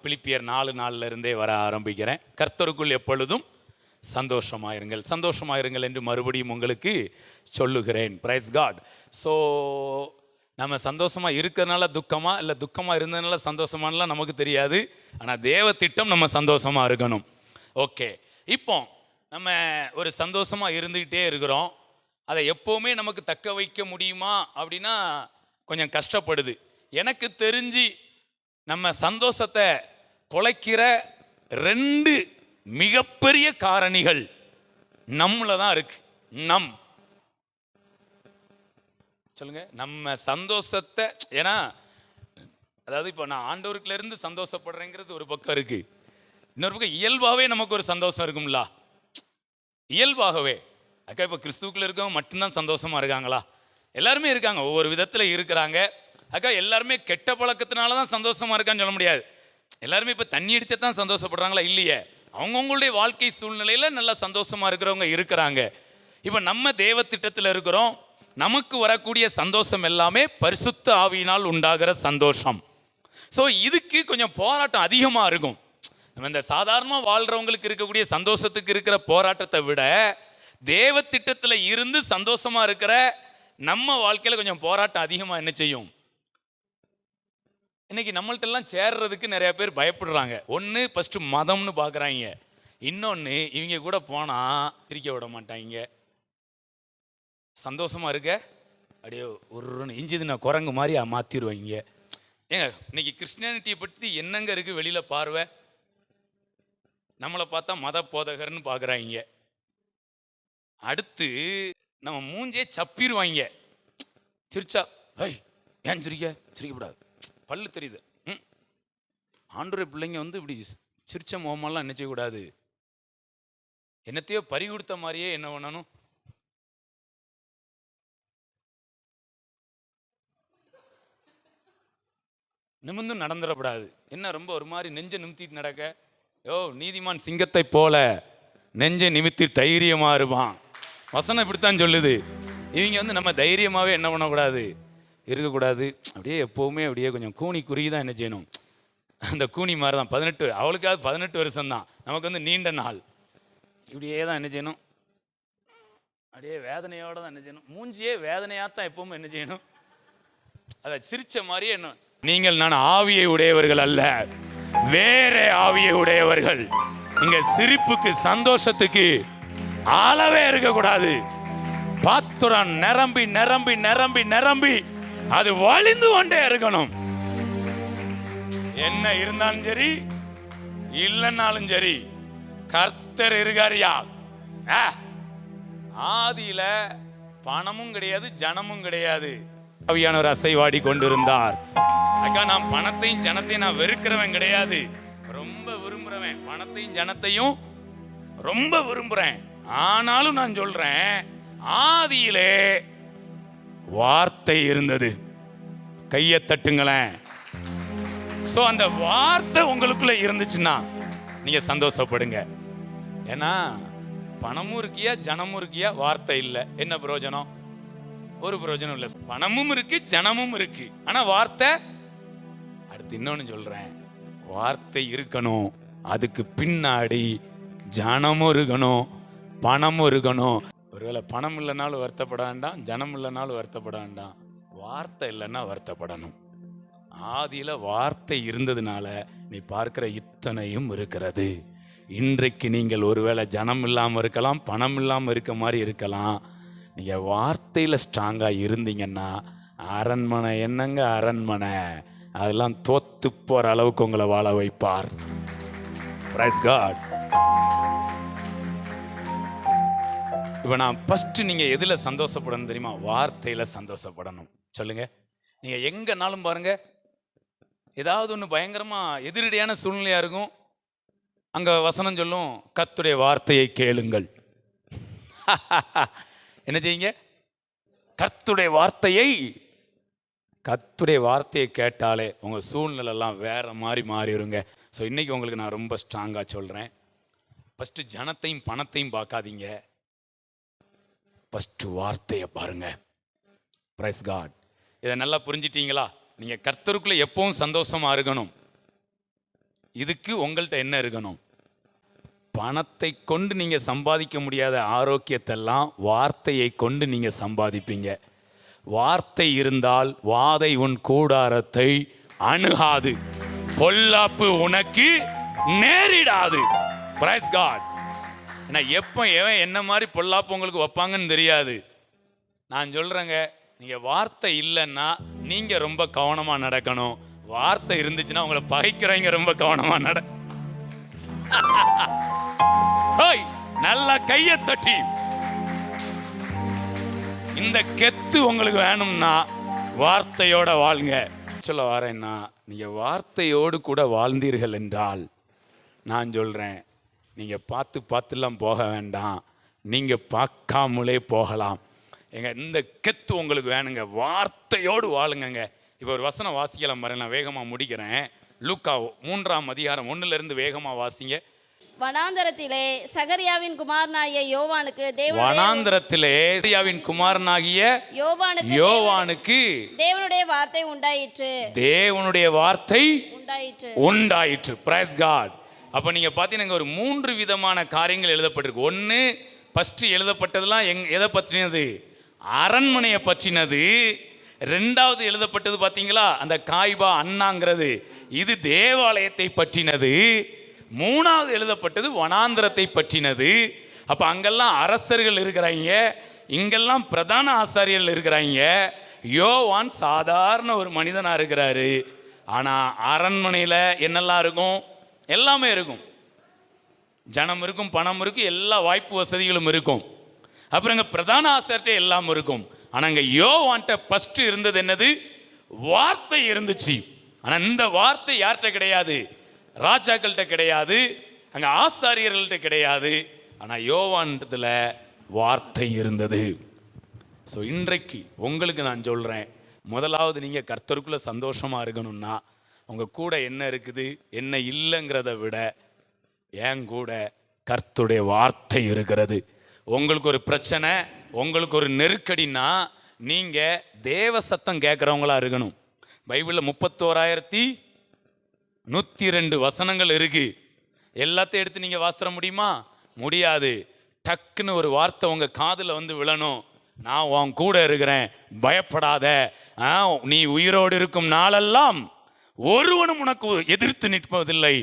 பிலிப்பியர் 4:4 இருந்தே வர ஆரம்பிக்கிறேன். கர்த்தருக்குள் எப்பொழுதும் சந்தோஷமாயிருங்கள், சந்தோஷமாயிருங்கள் என்று மறுபடியும் உங்களுக்கு சொல்லுகிறேன். Price God. ஸோ நம்ம சந்தோஷமாக இருக்கிறதுனால துக்கமா இல்லை துக்கமாக இருந்ததுனால சந்தோஷமானலாம் நமக்கு தெரியாது. ஆனால் தேவ திட்டம் நம்ம சந்தோஷமாக இருக்கணும். ஓகே, இப்போ நம்ம ஒரு சந்தோஷமாக இருந்துக்கிட்டே இருக்கிறோம். அதை எப்போவுமே நமக்கு தக்க வைக்க முடியுமா அப்படின்னா கொஞ்சம் கஷ்டப்படுது. எனக்கு தெரிஞ்சு நம்ம சந்தோஷத்தை குலைக்கிற 2 மிகப்பெரிய காரணிகள் நம்மள தான் இருக்கு. சொல்லுங்க, நம்ம சந்தோஷத்தை. ஏன்னா அதாவது இப்போ நான் ஆண்டவருக்குல இருந்து சந்தோஷப்படுறேங்கிறது ஒரு பக்கம் இருக்கு, இன்னொரு பக்கம் இயல்பாகவே நமக்கு ஒரு சந்தோஷம் இருக்கும்ல, இயல்பாகவே. அக்கா இப்போ கிறிஸ்துவுக்குள்ள இருக்கவங்க மட்டும்தான் சந்தோஷமா இருக்காங்களா? எல்லாருமே இருக்காங்க, ஒவ்வொரு விதத்தில் இருக்கிறாங்க. அக்கா எல்லாருமே கெட்ட பழக்கத்தினால தான் சந்தோஷமா இருக்கான்னு சொல்ல முடியாது. எல்லாருமே இப்போ தண்ணி அடிச்சா தான் சந்தோஷப்படுறாங்களா? இல்லையே. அவங்கவுங்களுடைய வாழ்க்கை சூழ்நிலையில் நல்லா சந்தோஷமா இருக்கிறவங்க இருக்கிறாங்க. இப்போ நம்ம தேவ திட்டத்தில் இருக்கிறோம். நமக்கு வரக்கூடிய சந்தோஷம் எல்லாமே பரிசுத்த ஆவியினால் உண்டாகிற சந்தோஷம். ஸோ இதுக்கு கொஞ்சம் போராட்டம் அதிகமாக இருக்கும். நம்ம இந்த சாதாரணமாக வாழ்கிறவங்களுக்கு இருக்கக்கூடிய சந்தோஷத்துக்கு இருக்கிற போராட்டத்தை விட தேவ திட்டத்தில் இருந்து சந்தோஷமாக இருக்கிற நம்ம வாழ்க்கையில் கொஞ்சம் போராட்டம் அதிகமாக என்ன செய்யும்? இன்னைக்கு நம்மள்ட்டெல்லாம் சேர்றதுக்கு நிறைய பேர் பயப்படுறாங்க. ஒன்று ஃபஸ்ட்டு மதம்னு பார்க்குறாங்க, இன்னொன்று இவங்க கூட போனால் சிரிக்க விட மாட்டாங்க. சந்தோஷமாக இருக்க அப்படியே ஒரு இஞ்சிது நான் குரங்கு மாதிரி மாற்றிடுவாங்க. ஏங்க இன்னைக்கு கிறிஸ்டியானிட்டியை பற்றி என்னங்க இருக்குது வெளியில் பார்வை? நம்மளை பார்த்தா மத போதகர்னு பார்க்குறாங்க. அடுத்து நம்ம மூஞ்சே சப்பிடுவாங்க. சிரிச்சா ஐய் ஏன் சிரிக்கப்படாது, பல்லு தெரியுது. ஆண்டோரை பிள்ளைங்க இப்படி சிரிச்ச முகமெல்லாம் என்ன செய்யக்கூடாது, என்னத்தையோ பறி கொடுத்த மாதிரியே என்ன பண்ணணும், நிமிர்ந்து நடந்துடக்கூடாது. என்ன ரொம்ப ஒரு மாதிரி நெஞ்சை நிமித்திட்டு நடக்க, நீதிமான் சிங்கத்தை போல நெஞ்சை நிமித்தி தைரியமா இருப்பான். வசனம் இப்படித்தான் சொல்லுது. இவங்க நம்ம தைரியமாகவே என்ன பண்ணக்கூடாது, இருக்கக்கூடாது. அப்படியே எப்போவுமே அப்படியே கொஞ்சம் கூனி குறுகி தான் என்ன செய்யணும். அந்த கூனி மாதிரி தான் 18, அவளுக்காவது 18 வருஷம்தான், நமக்கு நீண்ட நாள். இப்படியே தான் என்ன செய்யணும், அப்படியே வேதனையோடு தான் என்ன செய்யணும். மூஞ்சியே வேதனையாத்தான் எப்பவுமே என்ன செய்யணும், அதை சிரிச்ச மாதிரியே என்ன. நீங்கள் நான் ஆவியை உடையவர்கள் அல்ல, வேற ஆவியை உடையவர்கள். இங்க சிரிப்புக்கு சந்தோஷத்துக்கு அளவே இருக்கக்கூடாது. பாத்திரம் நிரம்பி நிரம்பி நிரம்பி நிரம்பி அது வழிந்து கொண்டே இருக்கணும். என்ன இருந்தாலும் சரி இல்லைன்னாலும் சரி கர்த்தர் இருக்காரியா. ஆதியில பணமும் கிடையாது ஜனமும் கிடையாது, ஆவியானவர் அசைவாடி கொண்டிருந்தார். அக்கா நான் பணத்தையும் ஜனத்தையும் நான் வெறுக்கிறவன் கிடையாது, ரொம்ப விரும்புறவன். பணத்தையும் ஜனத்தையும் ரொம்ப விரும்புறேன். ஆனாலும் நான் சொல்றேன், ஆதியிலே வார்த்தை இருந்தது. கையை தட்டுங்களேன். சோ அந்த வார்த்தை உங்களுக்குள்ள இருந்துச்சுன்னா நீங்க சந்தோஷப்படுங்க. ஏன்னா பணமும் இருக்கியா ஜனமும் இருக்கியா, வார்த்தை இல்லை, என்ன பிரயோஜனம்? ஒரு பிரயோஜனம் இல்லை. பணமும் இருக்கு ஜனமும் இருக்கு, ஆனா வார்த்தை. அடுத்து இன்னொன்னு சொல்றேன், வார்த்தை இருக்கணும், அதுக்கு பின்னாடி ஜனமும் இருக்கணும் பணமும் இருக்கணும். ஒருவேளை பணம் இல்லைனாலும் வருத்தப்பட வேண்டாம், ஜனம் இல்லைனாலும் வருத்தப்பட வேண்டாம், வார்த்தை இல்லைன்னா வருத்தப்படணும். ஆதியில வார்த்தை இருந்ததுனால நீ பார்க்கிற இத்தனையும் இருக்கிறது. இன்றைக்கு நீங்கள் ஒருவேளை ஜனம் இல்லாமல் இருக்கலாம், பணம் இல்லாமல் இருக்க மாதிரி இருக்கலாம். நீங்கள் வார்த்தையில் ஸ்ட்ராங்காக இருந்தீங்கன்னா அரண்மனை என்னங்க அரண்மனை, அதெல்லாம் தோத்து போகிற அளவுக்கு உங்களை வாழ வைப்பார். Praise God. இப்போ நான் ஃபஸ்ட்டு நீங்கள் எதில் சந்தோஷப்படணும் தெரியுமா? வார்த்தையில் சந்தோஷப்படணும். சொல்லுங்க, நீங்கள் எங்கேனாலும் பாருங்க, ஏதாவது ஒன்று பயங்கரமாக எதிரடியான சூழ்நிலையாக இருக்கும், அங்கே வசனம் சொல்லும் கர்த்தருடைய வார்த்தையை கேளுங்கள். என்ன செய்யுங்க? கர்த்தருடைய வார்த்தையை கேட்டாலே உங்கள் சூழ்நிலைலாம் வேற மாதிரி மாறிடுங்க. ஸோ இன்றைக்கி உங்களுக்கு நான் ரொம்ப ஸ்ட்ராங்காக சொல்கிறேன், ஃபஸ்ட்டு ஜனத்தையும் பணத்தையும் பார்க்காதீங்க, ஃபஸ்ட்டு வார்த்தையை பாருங்க. Praise God. இதை நல்லா புரிஞ்சிட்டீங்களா? நீங்கள் கர்த்தருக்குள்ளே எப்பவும் சந்தோஷமாக இருக்கணும். இதுக்கு உங்கள்கிட்ட என்ன இருக்கணும்? பணத்தை கொண்டு நீங்க சம்பாதிக்க முடியாத ஆரோக்கியத்தெல்லாம் வார்த்தையை கொண்டு நீங்க சம்பாதிப்பீங்க. வார்த்தை இருந்தால் வாதை உன் கூடாரத்தை அணுகாது, பொல்லாப்பு உனக்கு நேரிடாது. Price God. எப்போ எவன் என்ன மாதிரி பொல்லாப்பு உங்களுக்கு வைப்பாங்கன்னு தெரியாது. நான் சொல்றேங்க, நீங்க வார்த்தை இல்லைன்னா நீங்க ரொம்ப கவனமா நடக்கணும். வார்த்தை இருந்துச்சுன்னா உங்களை பகைக்கிறவங்க ரொம்ப கவனமா நட. நல்ல கையை தட்டி. இந்த கெத்து உங்களுக்கு வேணும்னா வார்த்தையோட வாழுங்க. சொல்ல வரேன்னா, நீங்க வார்த்தையோடு கூட வாழ்ந்தீர்கள் என்றால் நான் சொல்றேன், நீங்க பார்த்துலாம் போக வேண்டாம், நீங்க பார்க்காமலே போகலாம். இந்த கெத்து உங்களுக்கு வேணுங்க, வார்த்தையோடு வாழுங்க. இப்போ ஒரு வசனம் வாசிக்கலாம் பாருங்க, நான் வேகமா முடிக்கிறேன். லூக்கா 3ஆம் அதிகாரம் 1 வேகமா வாசிங்க. வனாந்தரத்திலே சகரியாவின் குமாரனாகிய யோவானுக்கு தேவனுடைய வார்த்தை உண்டாயிற்று. Praise God. அப்ப நீங்க பாத்தீங்கன்னா ஒரு 3 விதமான காரியங்கள் எழுதப்பட்டிருக்கு. ஒன்னு, ஃபர்ஸ்ட் எழுதப்பட்டதெல்லாம் எதை பற்றினது? அரண்மனையை பற்றினது. 2வது எழுதப்பட்டது பாத்தீங்களா, அந்த காய்பா அண்ணாங்கிறது, இது தேவாலயத்தை பற்றினது. 3வது எழுதப்பட்டது வனாந்திரத்தை பற்றினது. அப்ப அங்கெல்லாம் அரசர்கள் இருக்கிறாங்க, இங்கெல்லாம் பிரதான ஆசாரியர்கள் இருக்கிறாங்க. யோவான் சாதாரண ஒரு மனிதனா இருக்கிறாரு. ஆனா அரண்மனையில என்னெல்லாம் இருக்கும்? எல்லாமே இருக்கும். ஜனம் இருக்கும், பணம் இருக்கும், எல்லா வாய்ப்பு வசதிகளும் இருக்கும். அப்புறம் இங்க பிரதான ஆசாரிட்ட எல்லாம் இருக்கும். ஆனா இங்க யோவான்ட்ட ஃபர்ஸ்ட் இருந்தது என்னது? வார்த்தை இருந்துச்சு. ஆனா இந்த வார்த்தை யார்கிட்ட கிடையாது? ராஜாக்கள்கிட்ட கிடையாது, அங்க ஆசாரியர்கள்ட்ட கிடையாது. ஆனா யோவான்ல வார்த்தை இருந்தது. ஸோ இன்றைக்கு உங்களுக்கு நான் சொல்றேன், முதலாவது நீங்க கர்த்தருக்குள்ள சந்தோஷமா இருக்கணும்னா உங்க கூட என்ன இருக்குது என்ன இல்லைங்கிறத விட என் கூட கர்த்தருடைய வார்த்தை இருக்கிறது. உங்களுக்கு ஒரு பிரச்சனை, உங்களுக்கு ஒரு நெருக்கடினா நீங்க தேவ சத்தம் கேட்குறவங்களா இருக்கணும். பைபிளில் 31,102 வசனங்கள் இருக்கு. எல்லாத்தையும் எடுத்து நீங்க வாசிட முடியுமா? முடியாது. டக்குன்னு ஒரு வார்த்தை உங்க காதுல வந்து விழணும். நான் உன் கூட இருக்கிறேன், பயப்படாத, நீ உயிரோடு இருக்கும் நாளெல்லாம் ஒருவனும் உனக்கு எதிர்த்து நிற்பதில்லை,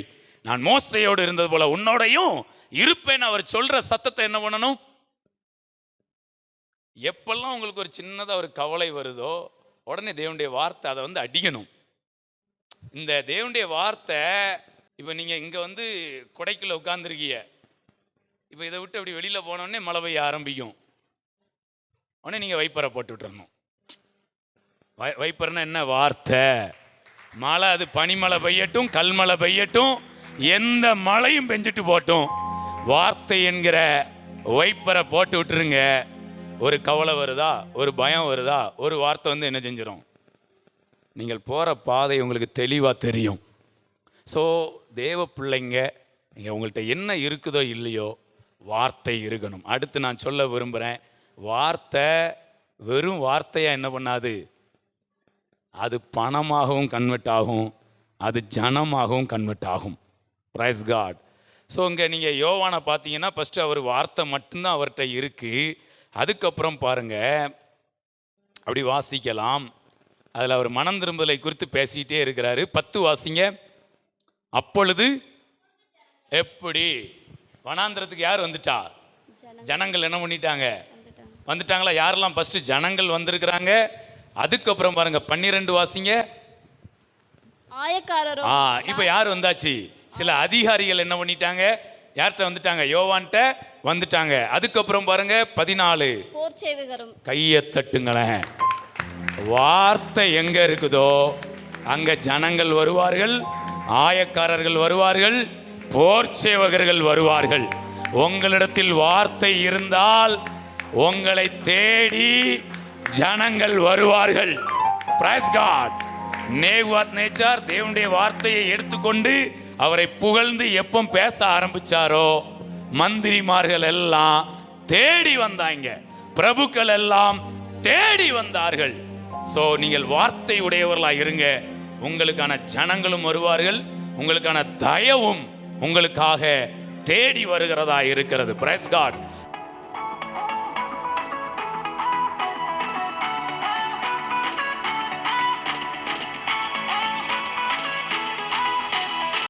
நான் மோசையோடு இருந்தது போல உன்னோடையும் இருப்பேன். அவர் சொல்ற சத்தத்தை என்ன பண்ணணும்? எப்பெல்லாம் உங்களுக்கு ஒரு சின்னதாக ஒரு கவலை வருதோ உடனே தேவனுடைய வார்த்தை அதை வந்து அடிக்கணும். இந்த தேவனுடைய வார்த்தை, இப்போ நீங்கள் இங்கே வந்து கொடைக்குள்ள உட்காந்துருக்கீங்க, இப்போ இதை விட்டு அப்படி வெளியில் போனோடனே மழை பெய்ய ஆரம்பிக்கும். உடனே நீங்கள் வைப்பரை போட்டு விட்டுறணும். வைப்பர்னா என்ன? வார்த்தை. மழை, அது பனிமழை பெய்யட்டும், கல்மழை பெய்யட்டும், எந்த மழையும் பெஞ்சிட்டு போட்டும், வார்த்தை என்கிற வைப்பரை போட்டு விட்டுருங்க. ஒரு கவலை வருதா, ஒரு பயம் வருதா, ஒரு வார்த்தை வந்து என்ன செஞ்சிடும்? நீங்கள் போகிற பாதை உங்களுக்கு தெளிவாக தெரியும். ஸோ தேவ பிள்ளைங்க, நீங்கள் உங்கள்கிட்ட என்ன இருக்குதோ இல்லையோ வார்த்தை இருக்கணும். அடுத்து நான் சொல்ல விரும்புகிறேன், வார்த்தை வெறும் வார்த்தையாக என்ன பண்ணாது, அது பணமாகவும் கன்வெர்ட் ஆகும், அது ஜனமாகவும் கன்வெர்ட் ஆகும். Praise God. ஸோ இங்கே நீங்கள் யோவானை பார்த்தீங்கன்னா ஃபஸ்ட்டு அவர் வார்த்தை மட்டும்தான் அவர்கிட்ட இருக்குது. அதுக்கப்புறம் பாருங்க, அப்படி வாசிக்கலாம். அதில் அவர் மனம் திரும்புதலை குறித்து பேசிக்கிட்டே இருக்கிறாரு. 10 வாசிங்க. அப்பொழுது எப்படி? வனாந்திரத்துக்கு யார் வந்துட்டா? ஜனங்கள் என்ன பண்ணிட்டாங்க? வந்துட்டாங்களா? யாரெல்லாம்? ஃபர்ஸ்ட் ஜனங்கள் வந்திருக்கிறாங்க. அதுக்கப்புறம் பாருங்க 12 வாசிங்க. இப்ப யார் வந்தாச்சு? சில அதிகாரிகள் என்ன பண்ணிட்டாங்க? யார்கிட்ட வந்துட்டாங்க? யோவான்ட்ட வந்துட்டாங்க. அதுக்கப்புறம் பாருங்க 14. கையை தட்டுங்களேன். வார்த்தை எங்க இருக்குதோ அங்க ஜனங்கள் வருவார்கள், ஆயக்காரர்கள் வருவார்கள், போர் சேவகர்கள் வருவார்கள். உங்களிடத்தில் வார்த்தை இருந்தால் உங்களை தேடி ஜனங்கள் வருவார்கள். Praise God. நேச்சார் தேவனுடைய வார்த்தையை எடுத்துக்கொண்டு அவரை புகழ்ந்து எப்போ பேச ஆரம்பிச்சாரோ மந்திரிமார்கள் எல்லாம் தேடி வந்தாங்க, பிரபுக்கள் எல்லாம் தேடி வந்தார்கள். ஸோ நீங்கள் வார்த்தை உடையவர்களாக இருங்க, உங்களுக்கான ஜனங்களும் வருவார்கள், உங்களுக்கான தயவும் உங்களுக்காக தேடி வருகிறதா இருக்கிறது. Praise God.